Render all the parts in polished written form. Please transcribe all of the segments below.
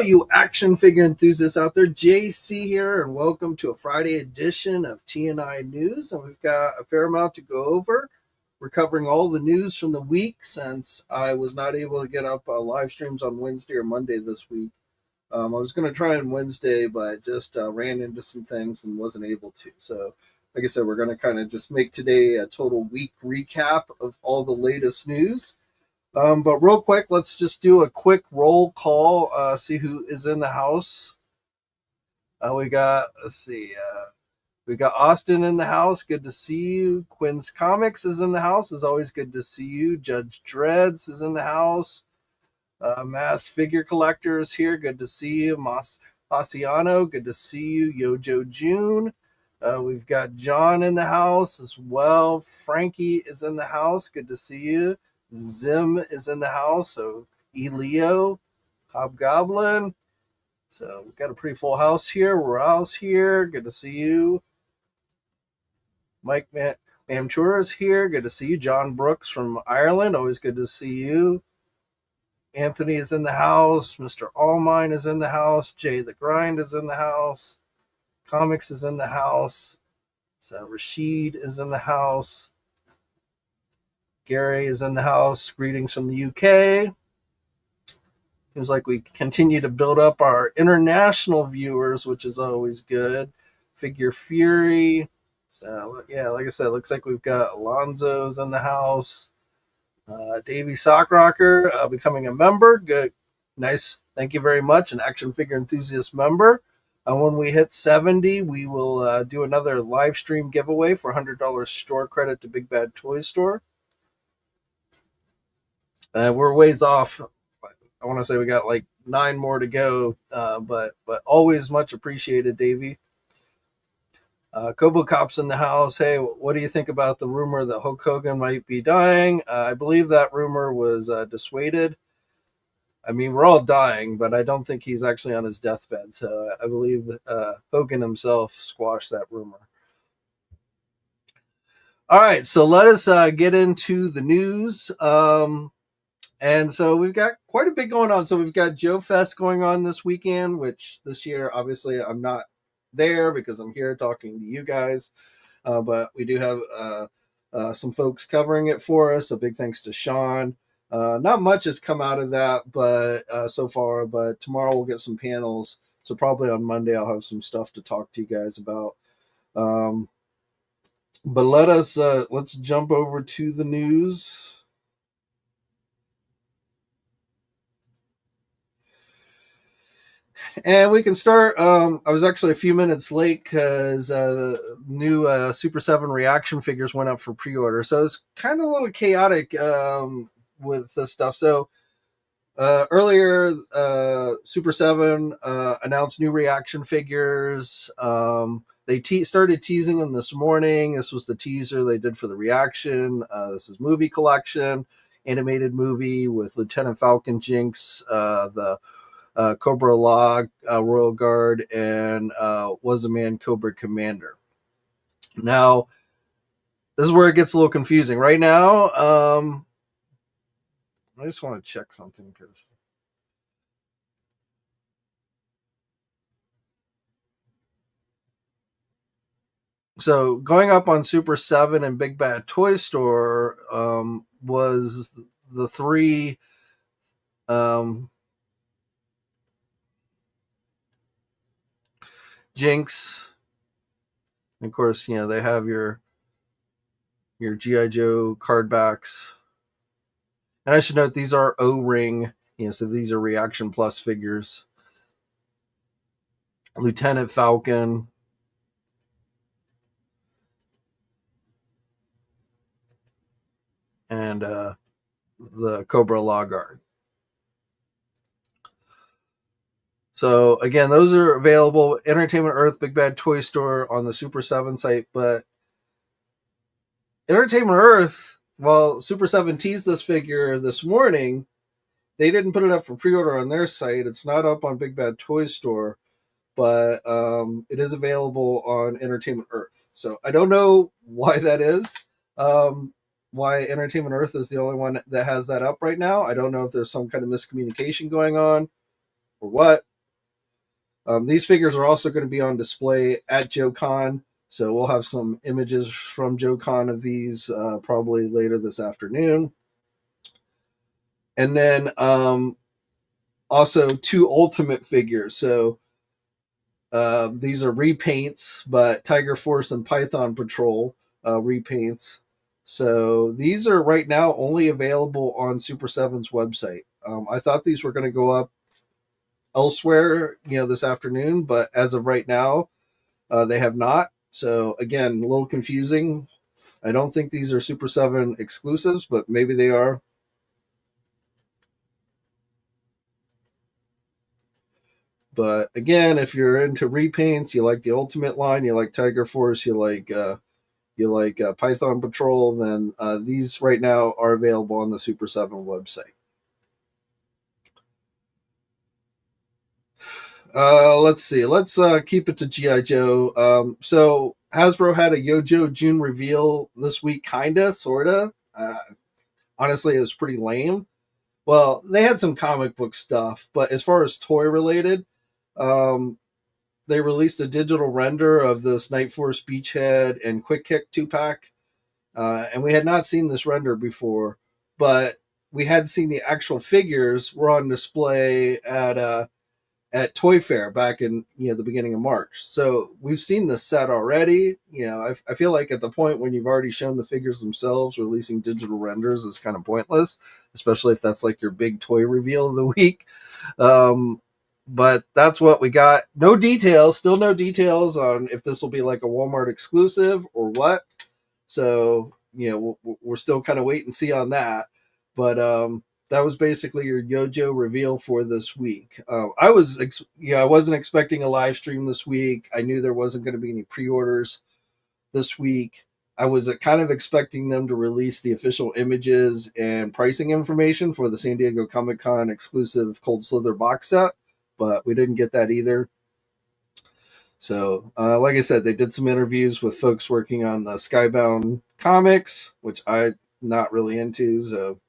you action figure enthusiasts out there. JC here, and welcome to a Friday edition of TNI News. And we've got a fair amount to go over. We're covering all the news from the week since I was not able to get up live streams on Wednesday or Monday this week. I was going to try on Wednesday, but just ran into some things and wasn't able to. So, like I said, we're going to kind of just make today a total week recap of all the latest news. But real quick, let's just do a quick roll call, see who is in the house. We got Austin in the house. Good to see you. Quinn's Comics is in the house. Is always good to see you. Judge Dreads is in the house. Mass Figure Collector is here. Good to see you. Asiano, good to see you. Yojo June. We've got John in the house as well. Frankie is in the house. Good to see you. Zim is in the house, so Elio, Hobgoblin. So we've got a pretty full house here. Raoul's here. Good to see you. Mike Mamchura is here. Good to see you. John Brooks from Ireland. Always good to see you. Anthony is in the house. Mr. Allmine is in the house. Jay the Grind is in the house. Comics is in the house. So Rashid is in the house. Gary is in the house. Greetings from the UK. Seems like we continue to build up our international viewers, which is always good. Figure Fury. So, yeah, like I said, looks like we've got Alonzo's in the house. Davey Sockrocker becoming a member. Good. Nice. Thank you very much. An action figure enthusiast member. When we hit 70, we will do another live stream giveaway for $100 store credit to Big Bad Toy Store. We're ways off. I want to say we got like 9 more to go, but always much appreciated, Davey. Kobo Cop's in the house. Hey, what do you think about the rumor that Hulk Hogan might be dying? I believe that rumor was dissuaded. I mean, we're all dying, but I don't think he's actually on his deathbed. So I believe that Hogan himself squashed that rumor. All right, so let us get into the news. And so we've got quite a bit going on. So we've got JoeFest going on this weekend, which this year, obviously, I'm not there because I'm here talking to you guys. But we do have some folks covering it for us. A big thanks to Sean. Not much has come out of that, but so far. But tomorrow we'll get some panels. So probably on Monday I'll have some stuff to talk to you guys about. But let's jump over to the news. And we can start. I was actually a few minutes late because the new Super 7 reaction figures went up for pre-order. So it's kind of a little chaotic with this stuff. So earlier, Super 7 announced new reaction figures. They started teasing them this morning. This was the teaser they did for the reaction. This is movie collection, animated movie with Lieutenant Falcon, Jinx, the Cobra Law, Royal Guard, and Was a Man Cobra Commander. Now, this is where it gets a little confusing. Right now, I just want to check something because. So going up on Super 7 and Big Bad Toy Store was the 3 Jinx. And of course, they have your G.I. Joe card backs. And I should note these are O-ring, so these are Reaction Plus figures. Lieutenant Falcon. And the Cobra Law Guard. So again, those are available Entertainment Earth, Big Bad Toy Store on the Super 7 site. But Entertainment Earth, while Super 7 teased this figure this morning, they didn't put it up for pre-order on their site. It's not up on Big Bad Toy Store, but it is available on Entertainment Earth. So I don't know why that is. Why Entertainment Earth is the only one that has that up right now. I don't know if there's some kind of miscommunication going on or what. These figures are also going to be on display at JoeCon, so we'll have some images from JoeCon of these probably later this afternoon. And then also 2 Ultimate figures. So these are repaints, but Tiger Force and Python Patrol repaints. So these are right now only available on Super 7's website. I thought these were going to go up elsewhere, this afternoon, but as of right now, they have not. So again, a little confusing. I don't think these are Super 7 exclusives, but maybe they are. But again, if you're into repaints, you like the Ultimate line, you like Tiger Force, you like Python Patrol, then these right now are available on the Super 7 website. Let's see. Let's keep it to G.I. Joe. So Hasbro had a Yojo June reveal this week, kinda, sorta. Honestly, it was pretty lame. Well, they had some comic book stuff, but as far as toy related, they released a digital render of this Night Force Beachhead and Quick Kick 2-pack. And we had not seen this render before, but we had seen the actual figures were on display at Toy Fair back in the beginning of March. So we've seen the set already. I feel like at the point when you've already shown the figures themselves, releasing digital renders is kind of pointless, especially if that's like your big toy reveal of the week. But that's what we got. No details, still no details on if this will be like a Walmart exclusive or what. So, we're still kind of wait and see on that. But that was basically your Yojo reveal for this week. I wasn't expecting a live stream this week. I knew there wasn't going to be any pre-orders this week. I was kind of expecting them to release the official images and pricing information for the San Diego Comic-Con exclusive Cold Slither box set, but we didn't get that either. So, like I said, they did some interviews with folks working on the Skybound comics, which I'm not really into. So,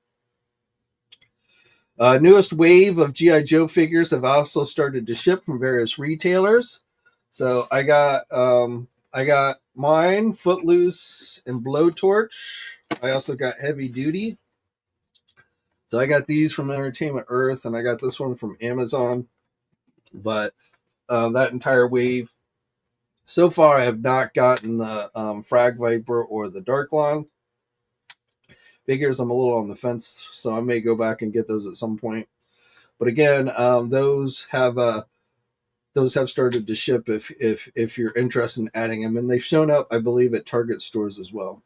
newest wave of G.I. Joe figures have also started to ship from various retailers. So, I got mine, Footloose and Blowtorch. I also got Heavy Duty. So, I got these from Entertainment Earth, and I got this one from Amazon. But that entire wave. So far, I have not gotten the Frag Viper or the Darklon figures. I'm a little on the fence, so I may go back and get those at some point. But again, those have started to ship if you're interested in adding them, and they've shown up, I believe, at Target stores as well.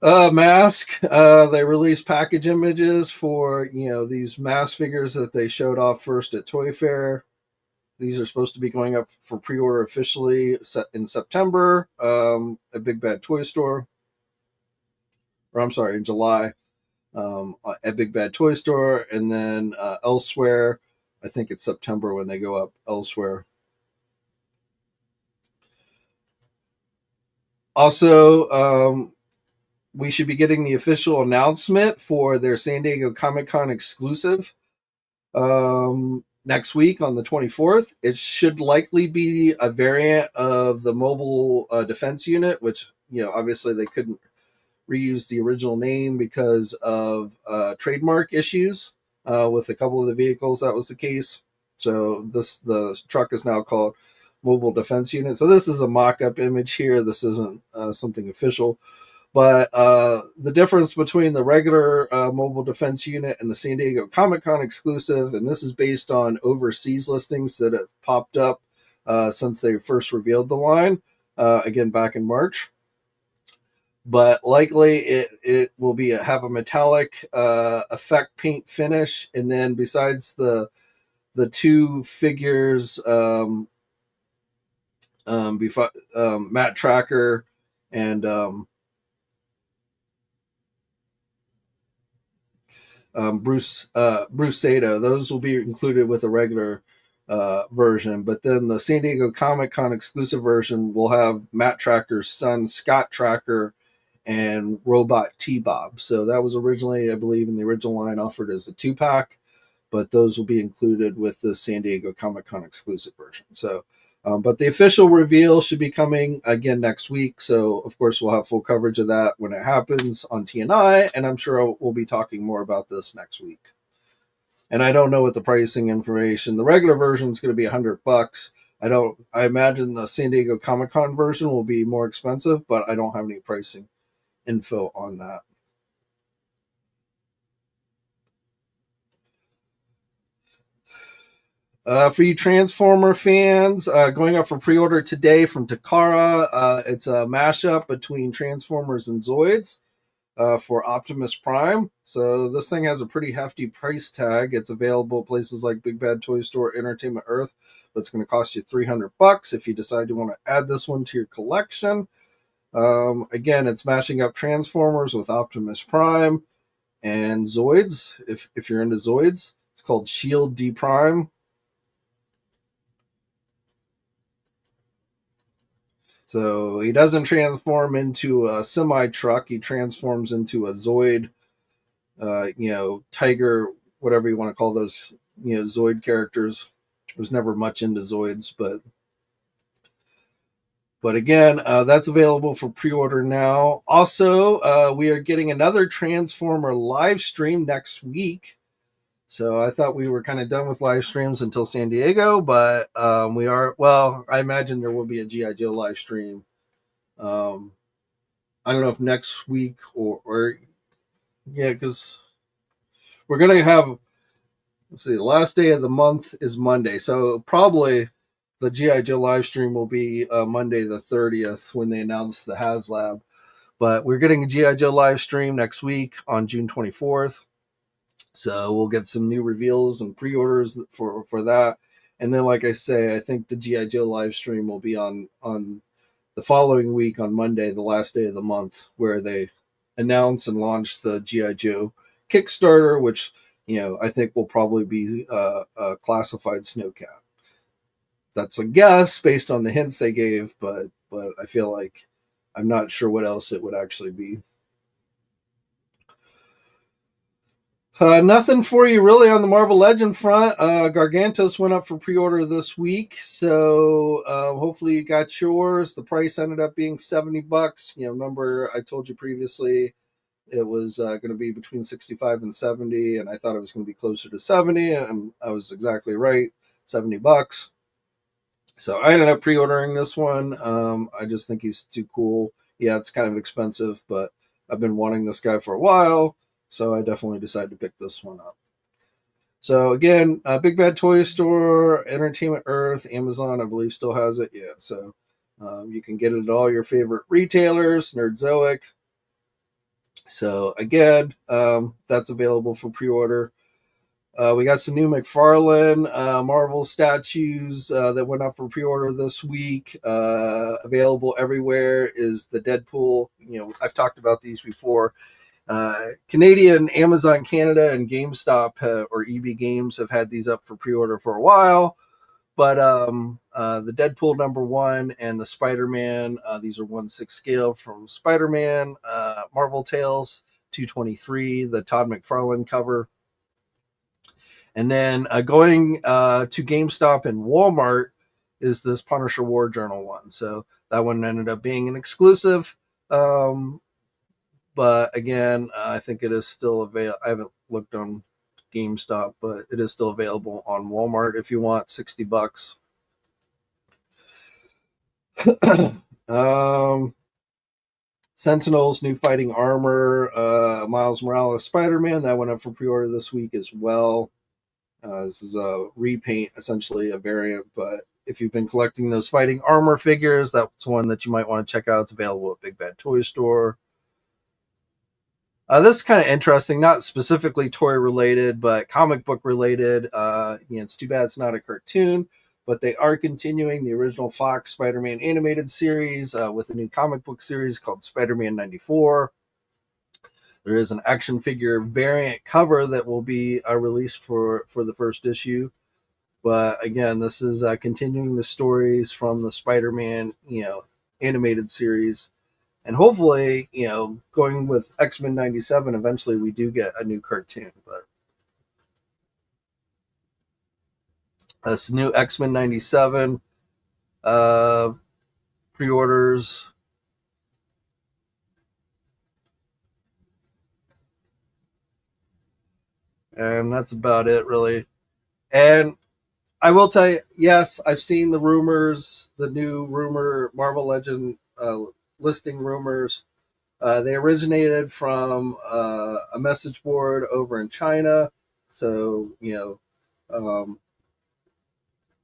M.A.S.K. They released package images for these M.A.S.K. figures that they showed off first at Toy Fair. These are supposed to be going up for pre-order officially in September at Big Bad Toy Store. Or I'm sorry, in July at Big Bad Toy Store. And then elsewhere, I think it's September when they go up elsewhere. Also, we should be getting the official announcement for their San Diego Comic-Con exclusive. Next week on the 24th. It should likely be a variant of the mobile defense unit, which, obviously they couldn't reuse the original name because of trademark issues with a couple of the vehicles. That was the case. So the truck is now called Mobile Defense Unit. So this is a mock-up image here. This isn't something official. But the difference between the regular Mobile Defense Unit and the San Diego Comic-Con exclusive, and this is based on overseas listings that have popped up since they first revealed the line, again back in March. But likely it will have a metallic effect paint finish, and then besides the 2 figures, Matt Tracker and Bruce Sato. Those will be included with a regular version, but then the San Diego Comic-Con exclusive version will have Matt Tracker's son, Scott Tracker, and Robot T-Bob. So that was originally, I believe, in the original line offered as a 2-pack, but those will be included with the San Diego Comic-Con exclusive version. So, but the official reveal should be coming again next week. So, of course, we'll have full coverage of that when it happens on TNI, and I'm sure we'll be talking more about this next week. And I don't know what the pricing information. The regular version is going to be $100. I imagine the San Diego Comic-Con version will be more expensive, but I don't have any pricing info on that. For you Transformer fans, going up for pre-order today from Takara, it's a mashup between Transformers and Zoids for Optimus Prime. So this thing has a pretty hefty price tag. It's available at places like Big Bad Toy Store, Entertainment Earth, but it's going to cost you $300 if you decide you want to add this one to your collection. Again, it's mashing up Transformers with Optimus Prime and Zoids. If you're into Zoids, it's called Shield D Prime. So he doesn't transform into a semi-truck. He transforms into a Zoid, tiger, whatever you want to call those, Zoid characters. I was never much into Zoids, but again, that's available for pre-order now. Also, we are getting another Transformer live stream next week. So I thought we were kind of done with live streams until San Diego, but we are. Well, I imagine there will be a G.I. Joe live stream. I don't know if next week or because we're gonna have. Let's see, the last day of the month is Monday, so probably the G.I. Joe live stream will be Monday the 30th when they announce the HasLab. But we're getting a G.I. Joe live stream next week on June 24th. So we'll get some new reveals and pre-orders for that. And then, like I say, I think the G.I. Joe live stream will be on the following week on Monday, the last day of the month, where they announce and launch the G.I. Joe Kickstarter, which, I think will probably be a classified Snowcat. That's a guess based on the hints they gave, but I feel like I'm not sure what else it would actually be. Nothing for you really on the Marvel Legend front. Gargantos went up for pre-order this week, so hopefully you got yours. The price ended up being $70. Remember I told you previously it was going to be between 65 and 70, and I thought it was going to be closer to 70, and I was exactly right, $70. So I ended up pre-ordering this one. I just think he's too cool. Yeah, it's kind of expensive, but I've been wanting this guy for a while. So I definitely decided to pick this one up. So again, Big Bad Toy Store, Entertainment Earth, Amazon, I believe still has it. Yeah, so you can get it at all your favorite retailers, Nerdzoic. So again, that's available for pre-order. We got some new McFarlane Marvel statues that went up for pre-order this week. Available everywhere is the Deadpool. I've talked about these before. Canadian, Amazon Canada, and GameStop or EB Games have had these up for pre-order for a while. But the Deadpool #1 and the Spider-Man, these are 1/6 scale from Spider-Man, Marvel Tales 223, the Todd McFarlane cover. And then going to GameStop and Walmart is this Punisher War Journal one. So that one ended up being an exclusive. But again, I think it is still available. I haven't looked on GameStop, but it is still available on Walmart if you want, $60. Sentinel's new fighting armor, Miles Morales Spider-Man, that went up for pre-order this week as well. This is a repaint, essentially a variant, but if you've been collecting those fighting armor figures, that's one that you might want to check out. It's available at Big Bad Toy Store. This is kind of interesting, not specifically toy related, but comic book related. It's too bad it's not a cartoon, but they are continuing the original Fox Spider-Man animated series with a new comic book series called Spider-Man 94. There is an action figure variant cover that will be released for the first issue. But again, this is continuing the stories from the Spider-Man, animated series. And hopefully, going with X-Men 97, eventually we do get a new cartoon. But This new X-Men 97 pre-orders. And that's about it, really. And I will tell you, yes, I've seen the rumors, the new rumor, Marvel Legend listing rumors. They originated from a message board over in China. So,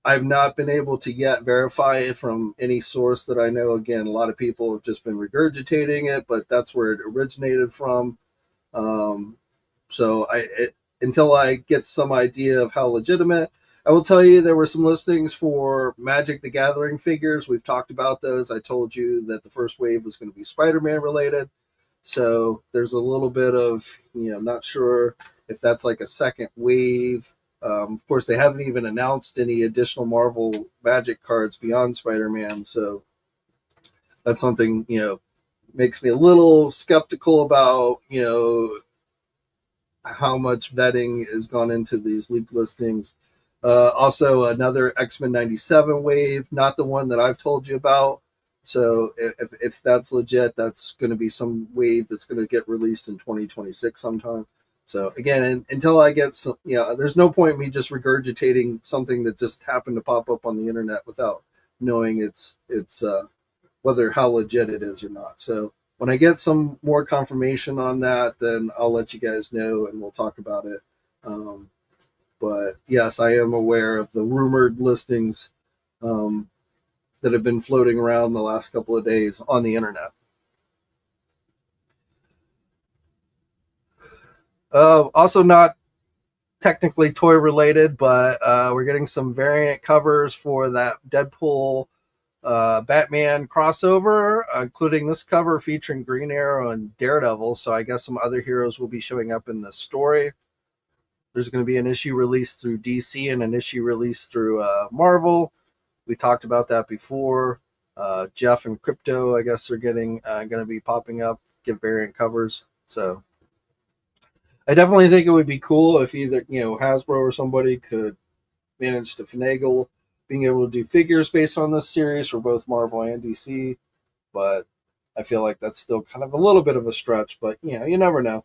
I've not been able to yet verify it from any source that I know. Again, a lot of people have just been regurgitating it, but that's where it originated from. Um, until I get some idea of how legitimate, I will tell you there were some listings for Magic the Gathering figures. We've talked about those. I told you that the first wave was going to be Spider-Man related. So there's a little bit of, not sure if that's like a second wave. Of course, they haven't even announced any additional Marvel Magic cards beyond Spider-Man. So that's something, makes me a little skeptical about, how much vetting has gone into these leaked listings. Also, another X-Men 97 wave, not the one that I've told you about. So if that's legit, that's going to be some wave that's going to get released in 2026 sometime. So again, until I get some, there's no point in me just regurgitating something that just happened to pop up on the internet without knowing it's whether how legit it is or not. So when I get some more confirmation on that, then I'll let you guys know and we'll talk about it. But yes, I am aware of the rumored listings that have been floating around the last couple of days on the internet. Also, not technically toy related, but we're getting some variant covers for that Deadpool Batman crossover, including this cover featuring Green Arrow and Daredevil. So I guess some other heroes will be showing up in this story. There's going to be an issue released through DC and an issue released through Marvel. We talked about that before. Jeff and Crypto, I guess, are getting going to be popping up, give variant covers. So I definitely think it would be cool if either Hasbro or somebody could manage to finagle being able to do figures based on this series for both Marvel and DC. But I feel like that's still kind of a little bit of a stretch. But you never know.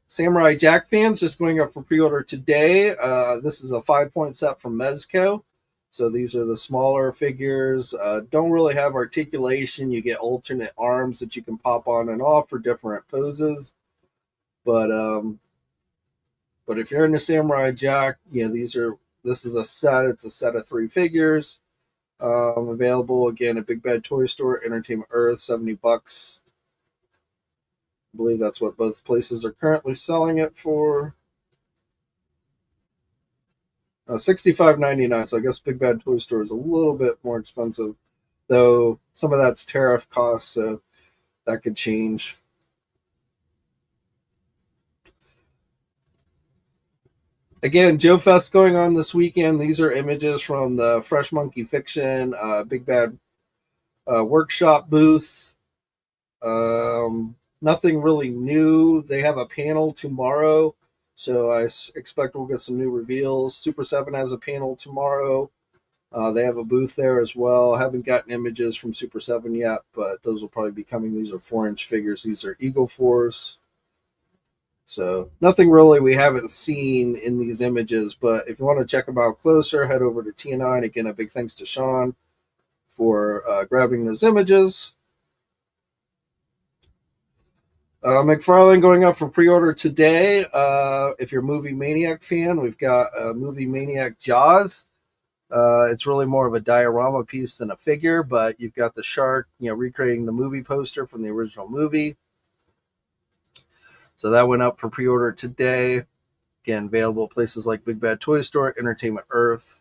Samurai Jack fans just going up for pre-order today. This is a 5-point set from M.A.S.K. So these are the smaller figures. Don't really have articulation. You get alternate arms that you can pop on and off for different poses. But if you're into Samurai Jack, this is a set. It's a set of 3 figures. Available again at Big Bad Toy Store, Entertainment Earth, $70. I believe that's what both places are currently selling it for. $65.99. So I guess Big Bad Toy Store is a little bit more expensive, though some of that's tariff costs, so that could change. Again, JoeFest going on this weekend. These are images from the Fresh Monkey Fiction Big Bad Workshop booth. Nothing really new. They have a panel tomorrow, so I expect we'll get some new reveals. Super 7 has a panel tomorrow. They have a booth there as well. I haven't gotten images from Super 7 yet, but those will probably be coming. These are 4-inch figures. These are Eagle Force. So nothing really we haven't seen in these images, but if you want to check them out closer, head over to TNI. And again, a big thanks to Sean for grabbing those images. McFarlane going up for pre-order today. If you're a Movie Maniac fan, we've got Movie Maniac Jaws. It's really more of a diorama piece than a figure, but you've got the shark, recreating the movie poster from the original movie. So that went up for pre-order today. Again, available at places like Big Bad Toy Store, Entertainment Earth.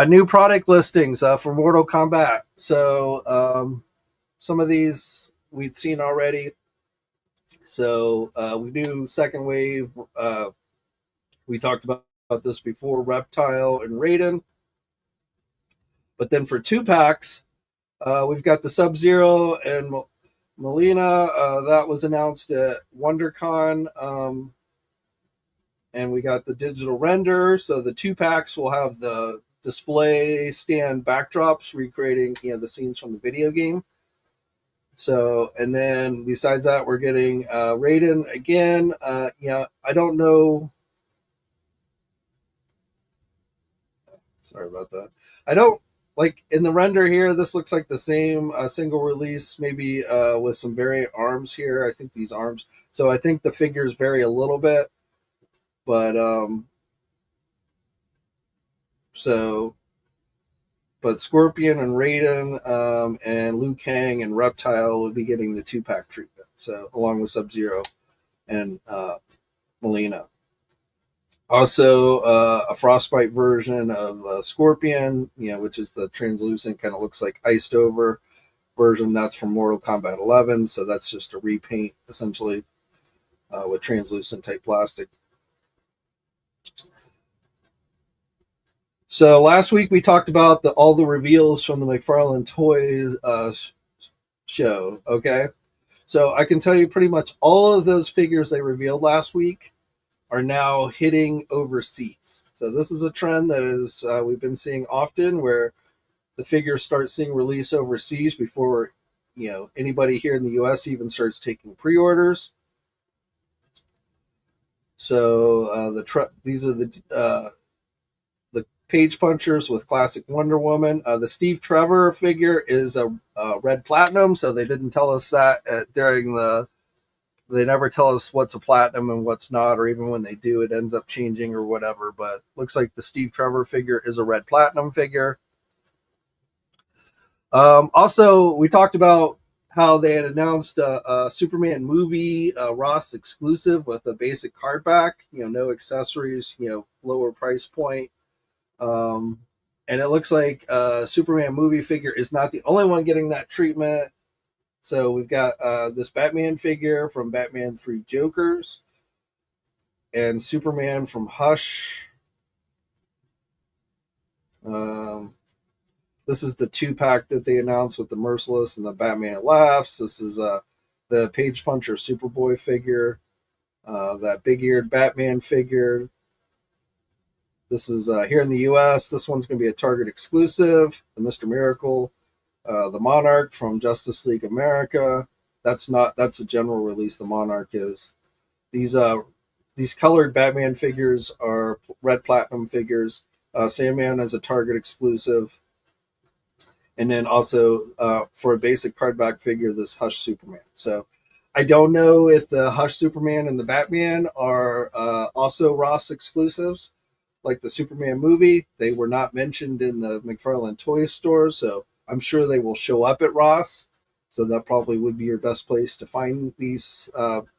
New product listings for Mortal Kombat. So some of these we've seen already. So we do second wave. We talked about this before, Reptile and Raiden. But then for 2 packs, we've got the Sub-Zero and Melina, that was announced at WonderCon, and we got the digital render. So the 2-packs will have the display stand backdrops recreating the scenes from the video game. So, and then besides that, we're getting Raiden again. I don't know. Sorry about that. I don't like in the render here. This looks like the same single release, maybe with some variant arms here. I think these arms. So I think the figures vary a little bit, but so but Scorpion and Raiden and Liu Kang and Reptile will be getting the 2-pack treatment. So along with Sub-Zero and Melina. Also, a Frostbite version of Scorpion, which is the translucent, kind of looks like iced over version. That's from Mortal Kombat 11. So that's just a repaint essentially with translucent type plastic. So last week we talked about all the reveals from the McFarlane Toys show. Okay, so I can tell you pretty much all of those figures they revealed last week are now hitting overseas. So this is a trend that is we've been seeing often, where the figures start seeing release overseas before anybody here in the U.S. even starts taking pre-orders. So these are the Page Punchers with classic Wonder Woman. The Steve Trevor figure is a red platinum, so they didn't tell us that during the. They never tell us what's a platinum and what's not, or even when they do, it ends up changing or whatever. But looks like the Steve Trevor figure is a red platinum figure. Also, we talked about how they had announced a Superman movie, Ross exclusive with a basic card back, no accessories, lower price point. And it looks like Superman movie figure is not the only one getting that treatment. So we've got this Batman figure from Batman 3 Jokers and Superman from Hush. This is the 2-pack that they announced with the Merciless and the Batman Laughs. This is the Page Puncher Superboy figure, that big-eared Batman figure. This is here in the U.S. This one's going to be a Target exclusive. The Mr. Miracle, the Monarch from Justice League America. That's a general release. The Monarch is. These colored Batman figures are red platinum figures. Sandman is a Target exclusive. And then also for a basic cardback figure, this Hush Superman. So I don't know if the Hush Superman and the Batman are also Ross exclusives. Like the Superman movie, they were not mentioned in the McFarlane toy store, so I'm sure they will show up at Ross. So that probably would be your best place to find these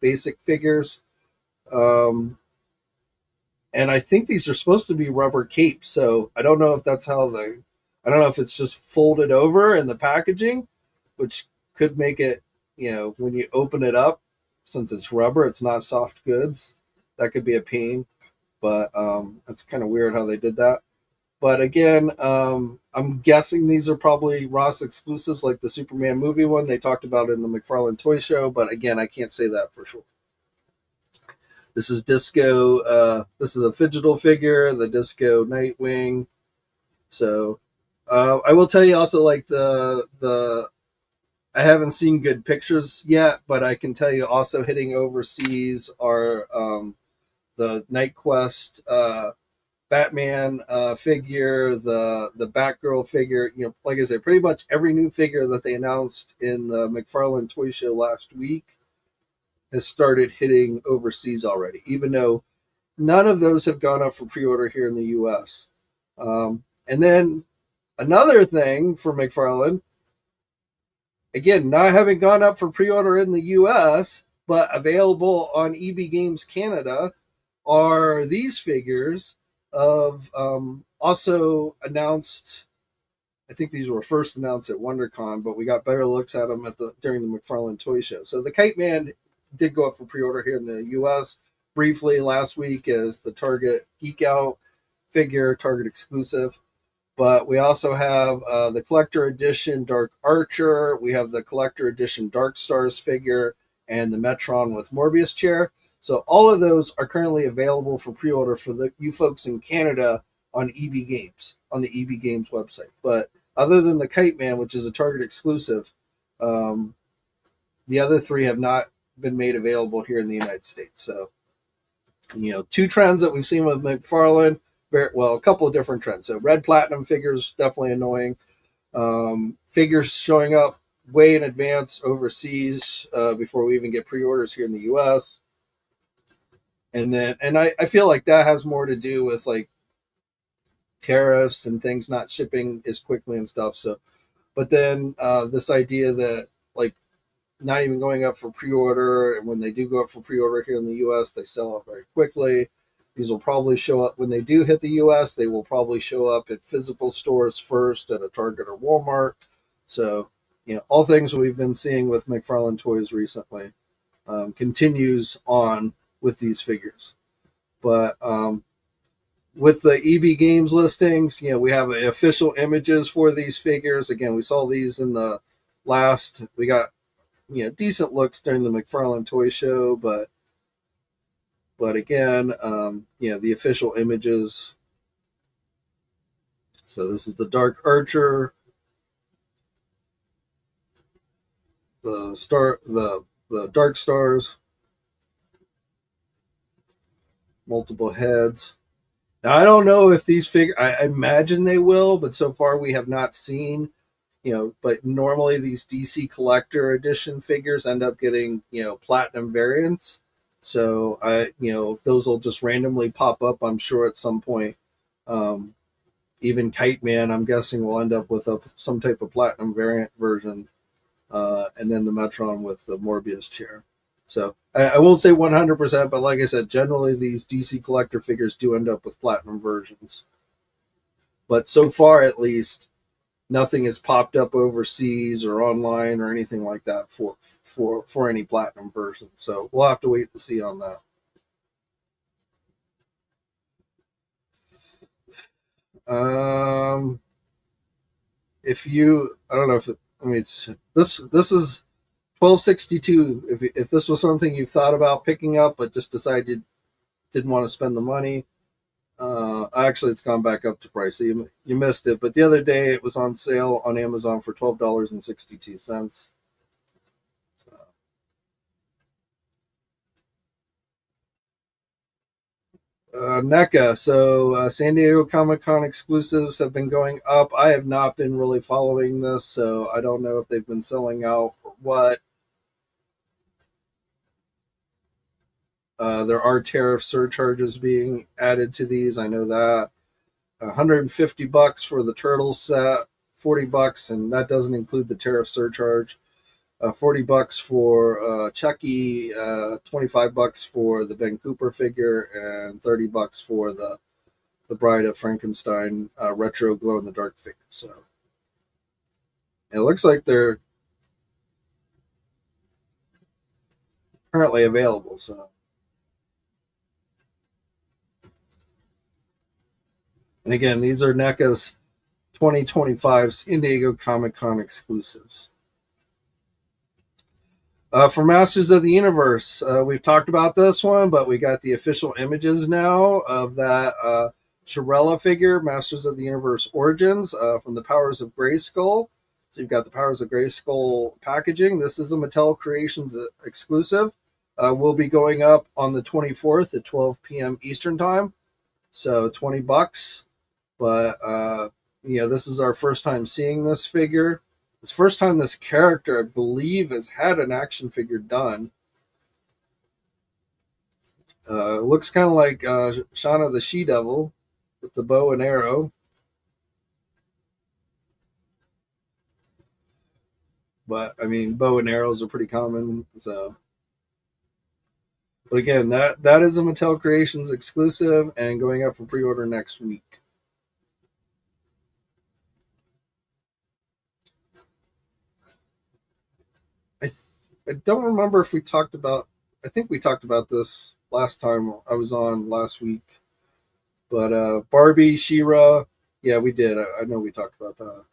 basic figures. And I think these are supposed to be rubber capes, so I don't know if that's how I don't know if it's just folded over in the packaging, which could make it, when you open it up, since it's rubber, it's not soft goods. That could be a pain. But it's kind of weird how they did that. But again, I'm guessing these are probably Ross exclusives, like the Superman movie one they talked about in the McFarlane Toy Show. But again, I can't say that for sure. This is Disco. This is a Phygital figure, the Disco Nightwing. So I will tell you also, like the I haven't seen good pictures yet, but I can tell you also hitting overseas are the Night Quest Batman figure, the Batgirl figure. Like I said, pretty much every new figure that they announced in the McFarlane Toy Show last week has started hitting overseas already, even though none of those have gone up for pre-order here in the U.S. And then another thing for McFarlane, again, not having gone up for pre-order in the U.S., but available on EB Games Canada, are these figures of also announced. I think these were first announced at WonderCon, but we got better looks at them during the McFarlane Toy Show. So the Kite Man did go up for pre-order here in the U.S. briefly last week as the Target Geek-out figure, Target exclusive. But we also have the collector edition Dark Archer. We have the collector edition Dark Stars figure and the Metron with Morbius chair. So all of those are currently available for pre-order for you folks in Canada on EB Games, on the EB Games website. But other than the Kite Man, which is a Target exclusive, the other three have not been made available here in the United States. So, two trends that we've seen with McFarlane. Well, a couple of different trends. So red platinum figures, definitely annoying. Figures showing up way in advance overseas before we even get pre-orders here in the U.S. And I feel like that has more to do with like tariffs and things not shipping as quickly and stuff. So, but then this idea that like not even going up for pre-order, and when they do go up for pre-order here in the U.S., they sell out very quickly. These will probably show up when they do hit the U.S. They will probably show up at physical stores first at a Target or Walmart. So, all things we've been seeing with McFarlane Toys recently continues on with these figures. But with the EB Games listings, we have official images for these figures. Again, we saw these in the last. We got decent looks during the McFarlane Toy Show, but again, the official images. So this is the Dark Archer, the Dark Stars, multiple heads. Now I don't know if these figures. I imagine they will, but so far we have not seen. But normally these DC Collector Edition figures end up getting platinum variants. So those will just randomly pop up, I'm sure at some point. Even Kite Man, I'm guessing, will end up with some type of platinum variant version, and then the Metron with the Morbius chair. So I won't say 100%, but like I said, generally these DC Collector figures do end up with platinum versions. But so far, at least, nothing has popped up overseas or online or anything like that for any platinum version. So we'll have to wait and see on that. I don't know if it's this is 1262. If this was something you thought about picking up but just decided didn't want to spend the money, actually it's gone back up to price. So you missed it, but the other day it was on sale on Amazon for $12.62. NECA. So San Diego Comic-Con exclusives have been going up. I have not been really following this, so I don't know if they've been selling out or what. There are tariff surcharges being added to these. I know that. $150 for the turtle set, $40, and that doesn't include the tariff surcharge. $40 for Chucky, $25 for the Ben Cooper figure, and $30 for the Bride of Frankenstein retro glow in the dark figure. So it looks like they're currently available. So. And again, these are NECA's 2025 San Diego Comic-Con exclusives. For Masters of the Universe, we've talked about this one, but we got the official images now of that Shirella figure, Masters of the Universe Origins, from the Powers of Grayskull. So you've got the Powers of Grayskull packaging. This is a Mattel Creations exclusive. Will be going up on the 24th at 12 p.m. Eastern Time. So $20. But, this is our first time seeing this figure. It's the first time this character, I believe, has had an action figure done. Looks kind of like Shauna the She-Devil with the bow and arrow. But, bow and arrows are pretty common. So, but again, that is a Mattel Creations exclusive and going up for pre-order next week. I don't remember if we talked about. I think we talked about this last time I was on last week. But Barbie, She-Ra, Yeah, we did. I know we talked about that.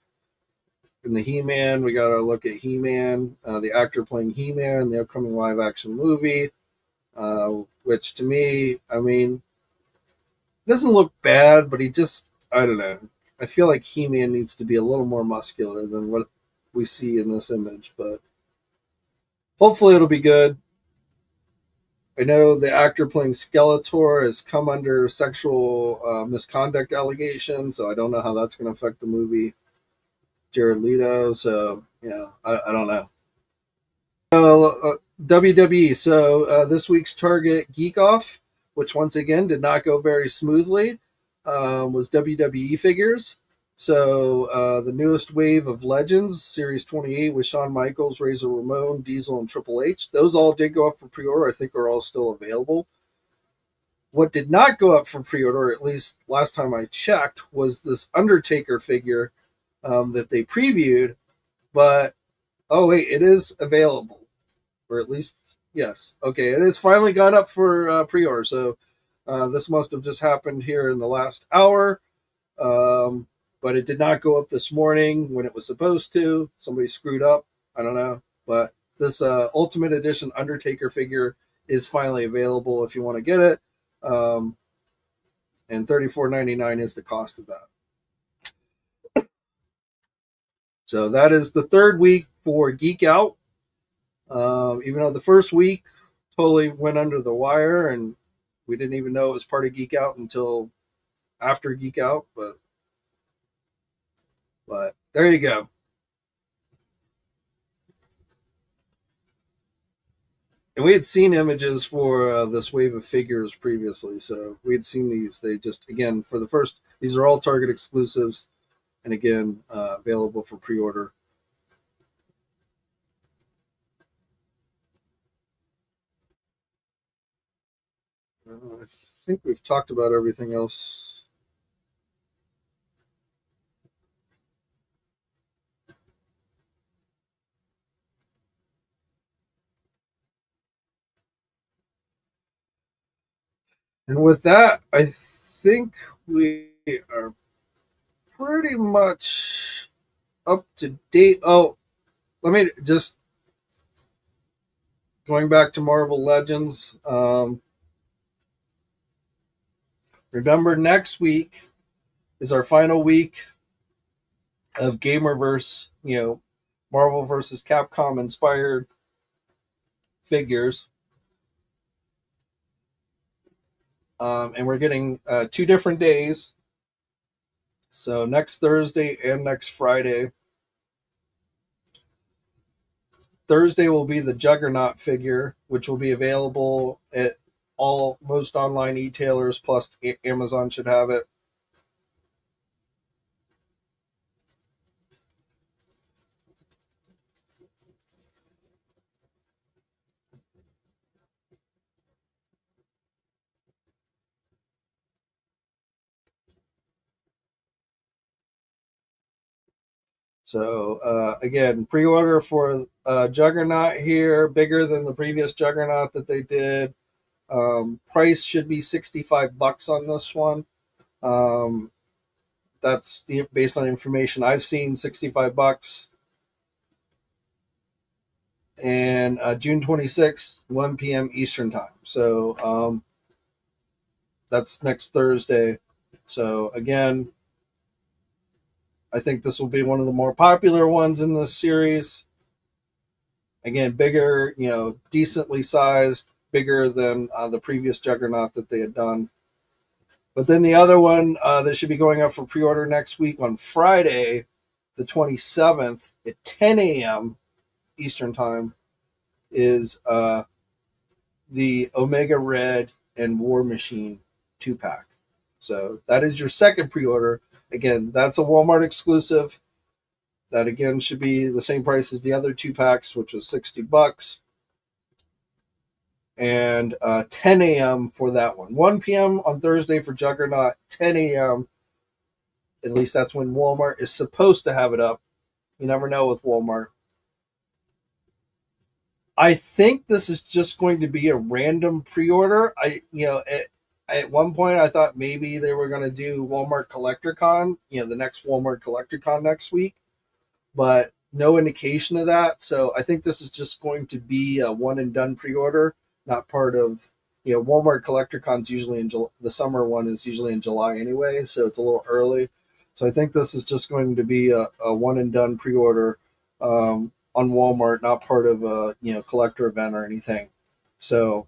In the He-Man, we got to look at He-Man, the actor playing He-Man, the upcoming live-action movie, which to me, I mean, doesn't look bad, but he just, I don't know. I feel like He-Man needs to be a little more muscular than what we see in this image, but hopefully it'll be good. I know the actor playing Skeletor has come under sexual misconduct allegations, so I don't know how that's going to affect the movie. Jared Leto, so yeah, I don't know. WWE. So this week's Target Geek Off, which once again did not go very smoothly, was WWE figures. So the newest wave of Legends, Series 28 with Shawn Michaels, Razor Ramon, Diesel, and Triple H. Those all did go up for pre-order. I think are all still available. What did not go up for pre-order, at least last time I checked, was this Undertaker figure that they previewed. But oh wait, it is available, or at least yes. Okay, it has finally gone up for pre-order. So this must have just happened here in the last hour. But it did not go up this morning when it was supposed to. Somebody screwed up. I don't know. But this Ultimate Edition Undertaker figure is finally available if you want to get it. And $34.99 is the cost of that. So that is the third week for Geek Out. Even though the first week totally went under the wire and we didn't even know it was part of Geek Out until after Geek Out, but there you go. And we had seen images for this wave of figures previously, so we had seen these. They just, again, for the first, these are all Target exclusives, and again, available for pre-order. I think we've talked about everything else. And with that, I think we are pretty much up to date. Oh, let me just going back to Marvel Legends. Remember, next week is our final week of Gamerverse. Marvel versus Capcom inspired figures, and we're getting 2 different days. So next Thursday and next Friday. Thursday will be the Juggernaut figure, which will be available at most online retailers, plus Amazon should have it. So again, pre-order for Juggernaut here, bigger than the previous Juggernaut that they did. Price should be $65 on this one. That's based on information I've seen, $65. And June 26th, 1 p.m. Eastern time. So that's next Thursday. So again, I think this will be one of the more popular ones in this series. Again, bigger, decently sized, bigger than the previous Juggernaut that they had done. But then the other one that should be going up for pre-order next week on Friday, the 27th at 10 a.m. Eastern time, is the Omega Red and War Machine 2-pack. So that is your second pre-order. Again, that's a Walmart exclusive. That again should be the same price as the other 2-packs, which was $60. And 10 a.m. for that one. 1 p.m. on Thursday for Juggernaut, 10 a.m. At least that's when Walmart is supposed to have it up. You never know with Walmart. I think this is just going to be a random pre-order. At one point, I thought maybe they were going to do Walmart Collector Con, the next Walmart Collector Con next week, but no indication of that. So I think this is just going to be a one and done pre-order, not part of, Walmart Collector Con's usually in the summer one is usually in July anyway, so it's a little early. So I think this is just going to be a one and done pre-order on Walmart, not part of a collector event or anything. So,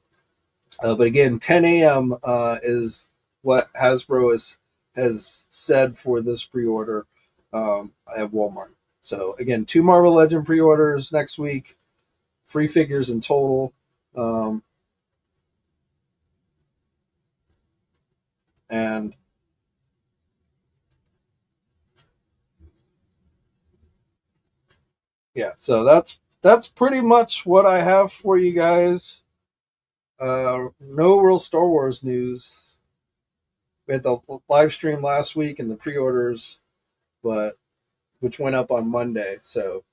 but again, 10 a.m. Is what Hasbro has said for this pre-order at Walmart. So again, 2 Marvel Legend pre-orders next week, 3 figures in total. And yeah, so that's pretty much what I have for you guys. No real Star Wars news. We had the live stream last week and the pre-orders, but which went up on Monday. So,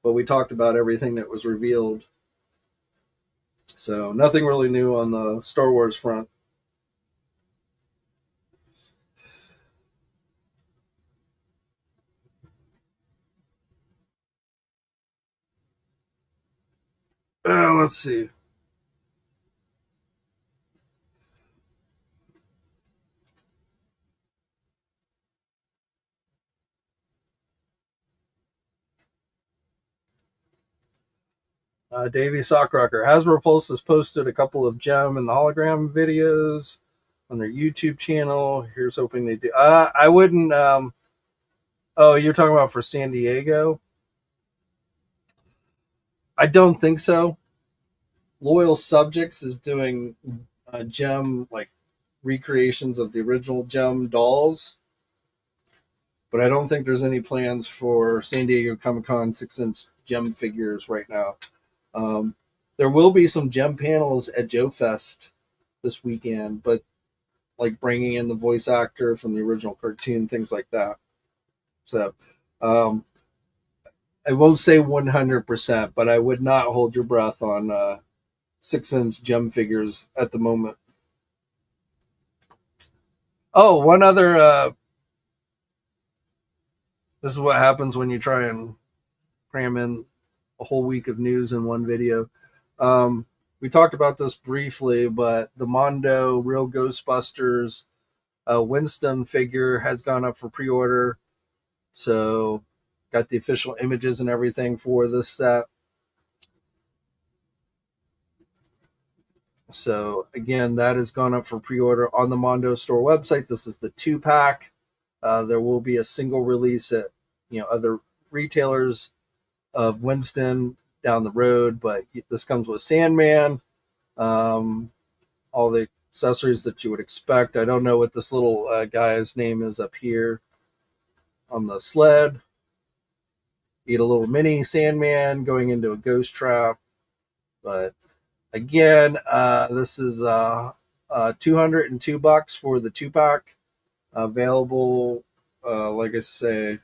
but we talked about everything that was revealed. So nothing really new on the Star Wars front. Let's see. Davey Sockrocker. Hasbro Pulse has posted a couple of Jem and the hologram videos on their YouTube channel. Here's hoping they do. I wouldn't. Oh, you're talking about for San Diego? I don't think so. Loyal Subjects is doing Jem like recreations of the original Jem dolls, but I don't think there's any plans for San Diego Comic Con 6-inch Jem figures right now. Um, there will be some Jem panels at JoeFest this weekend, but like bringing in the voice actor from the original cartoon, things like that. So um, I won't say 100%, but I would not hold your breath on 6-inch Jem figures at the moment. Oh, one other. This is what happens when you try and cram in a whole week of news in one video. Um, we talked about this briefly, but the Mondo Real Ghostbusters Winston figure has gone up for pre-order. So got the official images and everything for this set. So again, that has gone up for pre-order on the Mondo store website. This is the 2-pack. There will be a single release at other retailers of Winston down the road, but this comes with Sandman, all the accessories that you would expect. I don't know what this little guy's name is up here on the sled. Eat a little mini Sandman going into a ghost trap, but again, this is $202 for the 2-pack. Available, like I say,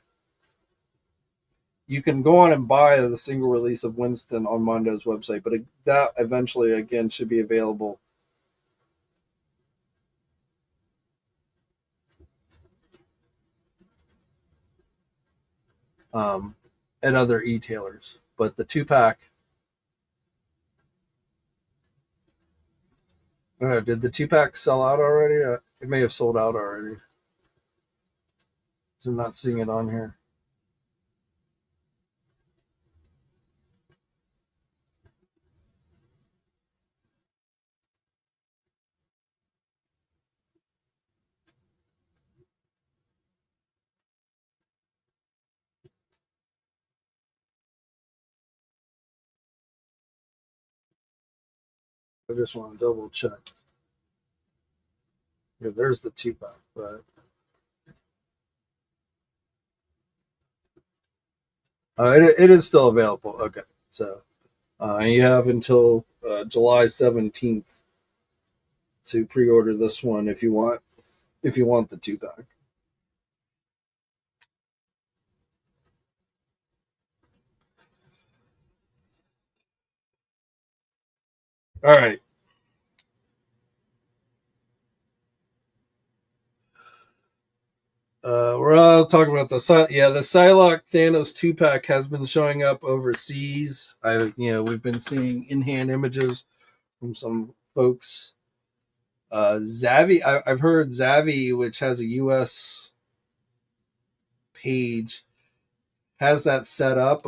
you can go on and buy the single release of Winston on Mondo's website, but that eventually, again, should be available um, at other e-tailers. But the 2-pack, I don't know, did the 2-pack sell out already? It may have sold out already. So I'm not seeing it on here. I just want to double check. Yeah, there's the 2-pack, but it is still available. Okay, so you have until July 17th to pre-order this one if you want the 2-pack. All right. We're all talking about the Psylocke Thanos 2-pack has been showing up overseas. We've been seeing in-hand images from some folks. Zavi, I've heard Zavi, which has a US page, has that set up.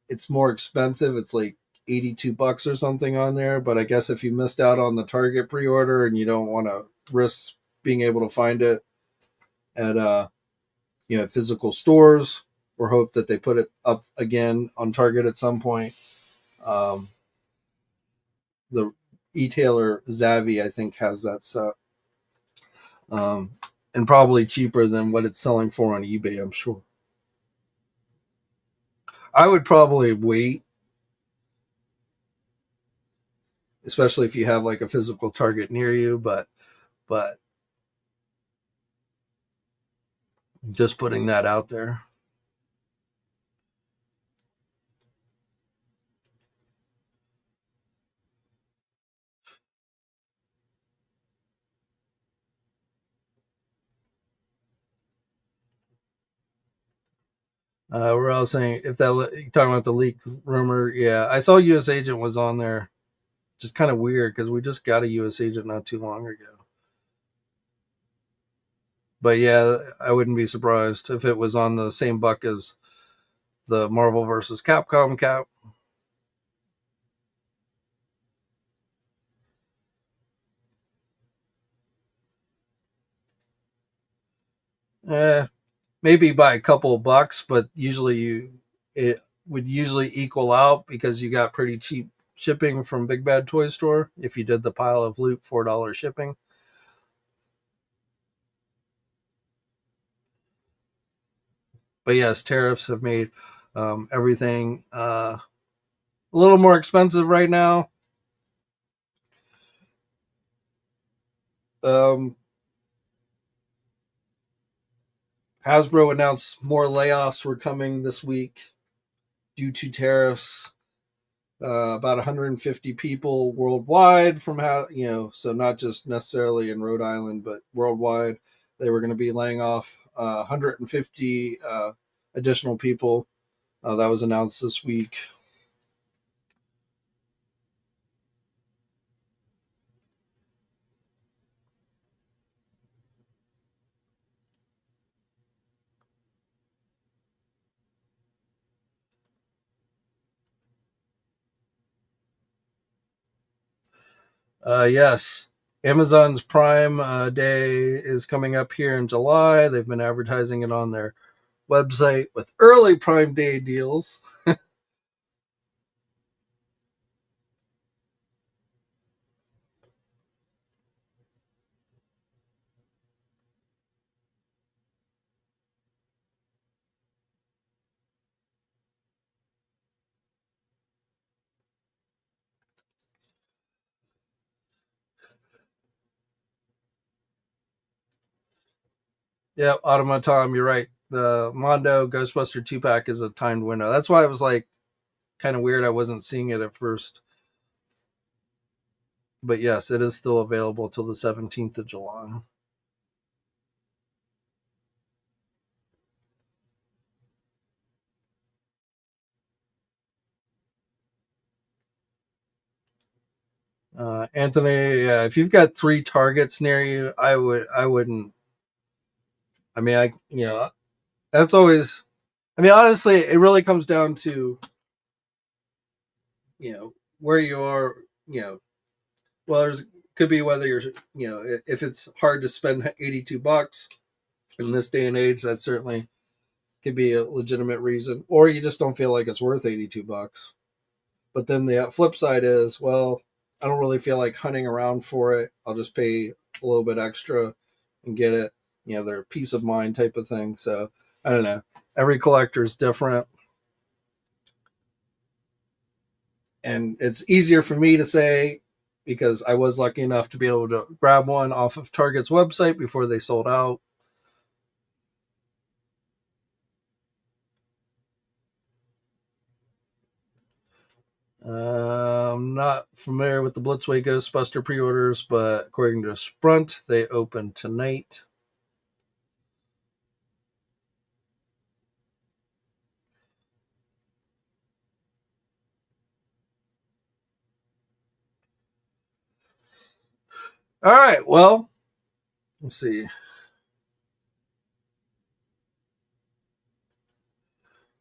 It's more expensive. It's like $82 or something on there. But I guess if you missed out on the Target pre-order and you don't want to risk being able to find it at physical stores, or hope that they put it up again on Target at some point. The e-tailer Zavi, I think, has that set. And probably cheaper than what it's selling for on eBay, I'm sure. I would probably wait, especially if you have like a physical Target near you, but just putting that out there. We're all saying if that you're talking about the leak rumor, yeah, I saw U.S. Agent was on there. Just kind of weird because we just got a U.S. Agent not too long ago. But yeah, I wouldn't be surprised if it was on the same buck as the Marvel versus Capcom cap. Maybe by a couple of bucks, but usually it would usually equal out because you got pretty cheap shipping from Big Bad Toy Store if you did the pile of loot $4 shipping. But yes, tariffs have made everything a little more expensive right now. Hasbro announced more layoffs were coming this week due to tariffs. About 150 people worldwide so not just necessarily in Rhode Island, but worldwide. They were going to be laying off 150 additional people. That was announced this week. Yes, Amazon's Prime Day is coming up here in July. They've been advertising it on their website with early Prime Day deals. Yeah, Automaton, you're right. The Mondo Ghostbuster 2-pack is a timed window. That's why I was like kind of weird I wasn't seeing it at first. But yes, it is still available till the 17th of July. Anthony, yeah, if you've got 3 targets near you, I wouldn't. I mean, that's always. I mean, honestly, it really comes down to, where you are. Well, there's could be whether you're, if it's hard to spend $82 in this day and age, that certainly could be a legitimate reason, or you just don't feel like it's worth $82. But then the flip side is, well, I don't really feel like hunting around for it. I'll just pay a little bit extra and get it. They're peace of mind type of thing. So I don't know. Every collector is different. And it's easier for me to say because I was lucky enough to be able to grab one off of Target's website before they sold out. I'm not familiar with the Blitzway Ghostbuster pre-orders, but according to Sprunt, they open tonight. All right. Well, let's see.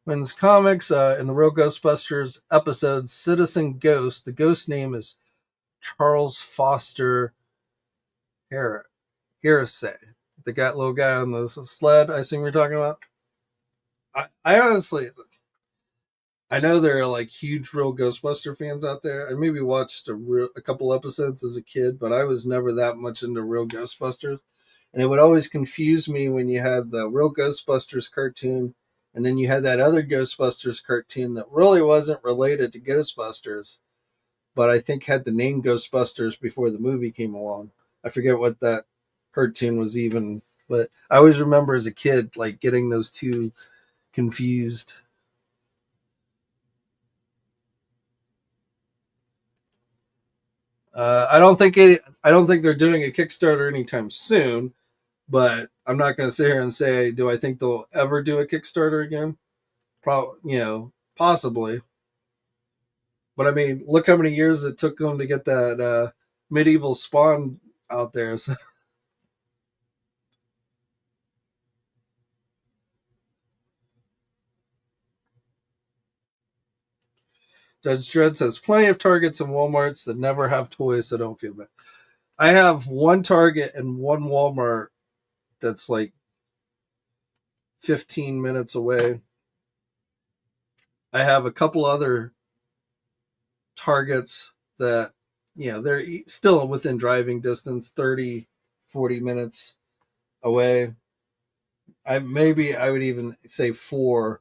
Wins Comics in the Real Ghostbusters episode Citizen Ghost. The ghost name is Charles Foster Heresy. The little guy on the sled, I assume you're talking about. I honestly, I know there are like huge Real Ghostbuster fans out there. I maybe watched a couple episodes as a kid, but I was never that much into Real Ghostbusters. And it would always confuse me when you had the Real Ghostbusters cartoon and then you had that other Ghostbusters cartoon that really wasn't related to Ghostbusters, but I think had the name Ghostbusters before the movie came along. I forget what that cartoon was even, but I always remember as a kid like getting those two confused. I don't think they're doing a Kickstarter anytime soon, but I'm not going to sit here and say, do I think they'll ever do a Kickstarter again? Probably, possibly. But I mean, look how many years it took them to get that medieval Spawn out there. So. Judge Dredd says plenty of Targets and Walmarts that never have toys, so don't feel bad. I have one Target and one Walmart that's like 15 minutes away. I have a couple other Targets that, they're still within driving distance, 30, 40 minutes away. I would even say 4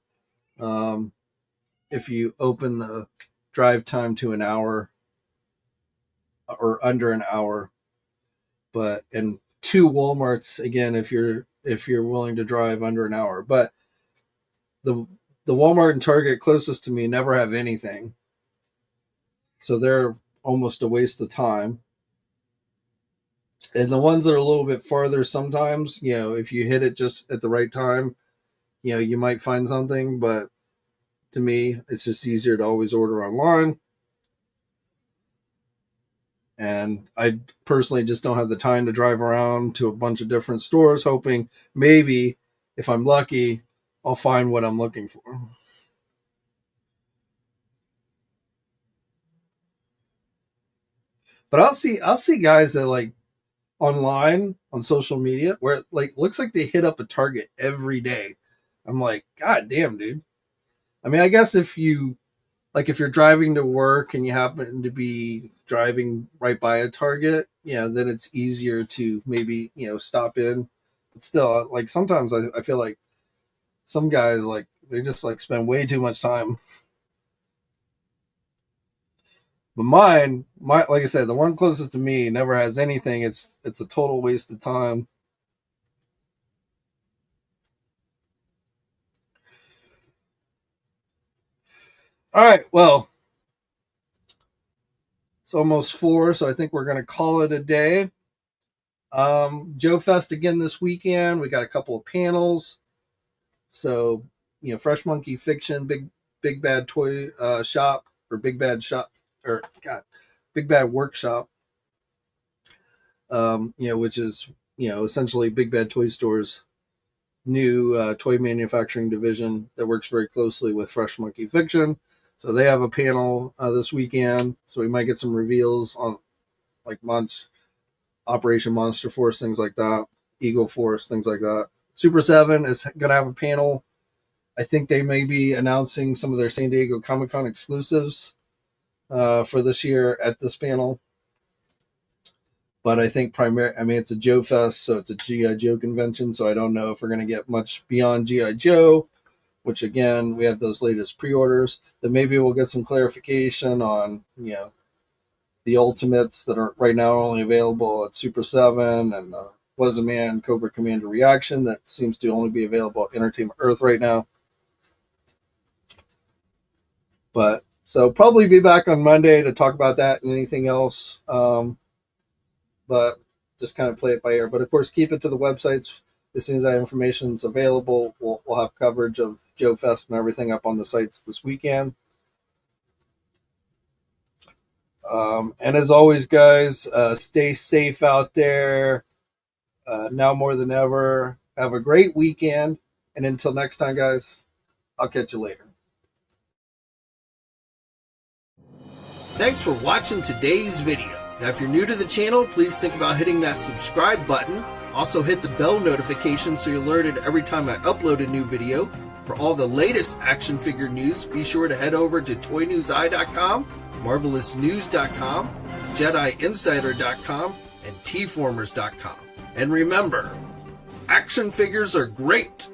if you open the drive time to an hour or under an hour. But and 2 Walmarts again if you're willing to drive under an hour. But the Walmart and Target closest to me never have anything, so they're almost a waste of time. And the ones that are a little bit farther, sometimes if you hit it just at the right time, you might find something. But to me, it's just easier to always order online. And I personally just don't have the time to drive around to a bunch of different stores, hoping maybe if I'm lucky, I'll find what I'm looking for. But I'll see guys that like online on social media where it like looks like they hit up a Target every day. I'm like, God damn, dude. I mean, I guess if you're driving to work and you happen to be driving right by a Target, then it's easier to maybe, stop in. But still, like sometimes I feel like some guys like they just like spend way too much time. But like I said, the one closest to me never has anything. It's a total waste of time. All right, well, it's almost 4, so I think we're gonna call it a day. JoeFest again this weekend. We got a couple of panels. So, Fresh Monkey Fiction, Big Bad Toy Shop, or Big Bad Shop, or God, Big Bad Workshop. Which is essentially Big Bad Toy Store's new toy manufacturing division that works very closely with Fresh Monkey Fiction. So they have a panel this weekend. So we might get some reveals on like Operation Monster Force, things like that, Eagle Force, things like that. Super 7 is going to have a panel. I think they may be announcing some of their San Diego Comic-Con exclusives for this year at this panel. But I think it's a JoeFest, so it's a G.I. Joe convention, so I don't know if we're going to get much beyond G.I. Joe, which again, we have those latest pre-orders. Then maybe we'll get some clarification on, the Ultimates that are right now only available at Super 7 and the Was a Man Cobra Commander Reaction that seems to only be available at Entertainment Earth right now. But so probably be back on Monday to talk about that and anything else. But just kind of play it by ear. But of course, keep it to the websites. As soon as that information is available, we'll have coverage of JoeFest and everything up on the sites this weekend. And as always, guys, stay safe out there. Now more than ever. Have a great weekend. And until next time, guys, I'll catch you later. Thanks for watching today's video. Now, if you're new to the channel, please think about hitting that subscribe button. Also hit the bell notification so you're alerted every time I upload a new video. For all the latest action figure news, be sure to head over to ToyNewsEye.com, MarvelousNews.com, JediInsider.com, and TFormers.com. And remember, action figures are great,